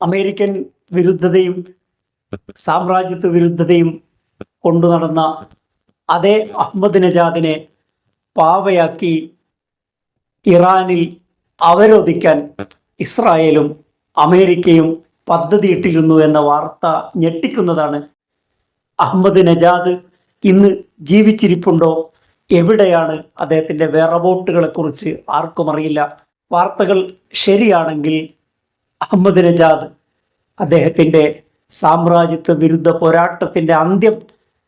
American വിരുദ്ധതയും സാമ്രാജ്യത്വ വിരുദ്ധതയും കൊണ്ടു നടന്ന അതേ അഹമ്മദ് നജാദിനെ പാവയാക്കി ഇറാനിൽ അവരോധിക്കാൻ ഇസ്രായേലും അമേരിക്കയും പദ്ധതിയിട്ടിരുന്നു എന്ന വാർത്ത ഞെട്ടിക്കുന്നതാണ്. അഹമ്മദ് നജാദ് ഇന്ന് ജീവിച്ചിരിപ്പുണ്ടോ, എവിടെയാണ്, അദ്ദേഹത്തിൻ്റെ വിറവോട്ടുകളെക്കുറിച്ച് ആർക്കും അറിയില്ല. വാർത്തകൾ ശരിയാണെങ്കിൽ അഹമ്മദ് നജാദ് അദ്ദേഹത്തിൻ്റെ സാമ്രാജ്യത്വ വിരുദ്ധ പോരാട്ടത്തിൻ്റെ അന്ത്യം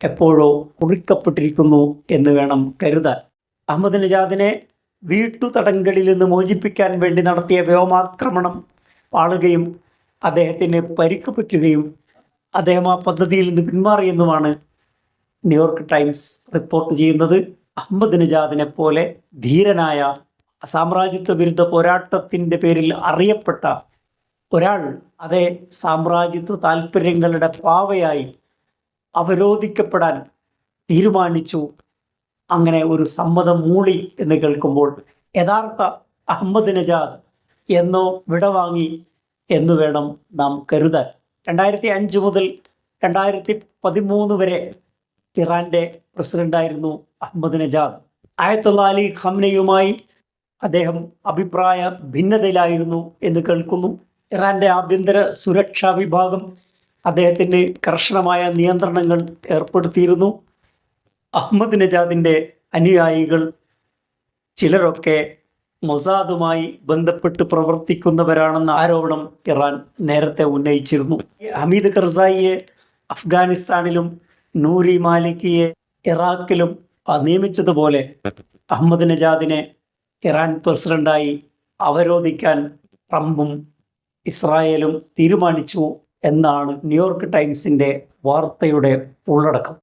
എപ്പോഴോ കുറിക്കപ്പെട്ടിരിക്കുന്നു എന്ന് വേണം കരുതാൻ. അഹമ്മദ് നജാദിനെ വീട്ടുതടങ്കലിൽ നിന്ന് മോചിപ്പിക്കാൻ വേണ്ടി നടത്തിയ വ്യോമാക്രമണം പാളുകയും അദ്ദേഹത്തിന് പരിക്ക് പറ്റുകയും അദ്ദേഹം ആ പദ്ധതിയിൽ നിന്ന് പിന്മാറിയെന്നുമാണ് ന്യൂയോർക്ക് ടൈംസ് റിപ്പോർട്ട് ചെയ്യുന്നത്. അഹമ്മദ് നജാദിനെ പോലെ ധീരനായ സാമ്രാജ്യത്വ വിരുദ്ധ പോരാട്ടത്തിൻ്റെ പേരിൽ അറിയപ്പെട്ട ഒരാൾ അതേ സാമ്രാജ്യത്വ താല്പര്യങ്ങളുടെ പാവയായി അവരോധിക്കപ്പെടാൻ തീരുമാനിച്ചു. അങ്ങനെ ഒരു സമ്മതം മൂളി എന്ന് കേൾക്കുമ്പോൾ യഥാർത്ഥ അഹമ്മദ് നജാദ് എന്നോ വിടവാങ്ങി എന്ന് വേണം നാം കരുതാൻ. 2005 മുതൽ 2013 വരെ ഇറാൻ്റെ പ്രസിഡൻ്റായിരുന്നു അഹമ്മദ് നജാദ്. ആയത്തുള്ള അലി ഖംനയുമായി അദ്ദേഹം അഭിപ്രായ ഭിന്നതയിലായിരുന്നു എന്ന് കേൾക്കുന്നു. ഇറാൻ്റെ ആഭ്യന്തര സുരക്ഷാ വിഭാഗം അദ്ദേഹത്തിന് കർശനമായ നിയന്ത്രണങ്ങൾ ഏർപ്പെടുത്തിയിരുന്നു. അഹമ്മദ് നജാദിൻ്റെ അനുയായികൾ ചിലരൊക്കെ മൊസാദുമായി ബന്ധപ്പെട്ട് പ്രവർത്തിക്കുന്നവരാണെന്ന ആരോപണം ഇറാൻ നേരത്തെ ഉന്നയിച്ചിരുന്നു. ഹമീദ് കർസായിയെ അഫ്ഗാനിസ്ഥാനിലും നൂരി മാലിക്കിയെ ഇറാഖിലും നിയമിച്ചതുപോലെ അഹമ്മദ് നജാദിനെ ഇറാൻ പ്രസിഡന്റായി അവരോധിക്കാൻ ട്രംപും ഇസ്രായേലും തീരുമാനിച്ചു എന്നാണ് ന്യൂയോർക്ക് ടൈംസിൻ്റെ വാർത്തയുടെ ഉള്ളടക്കം.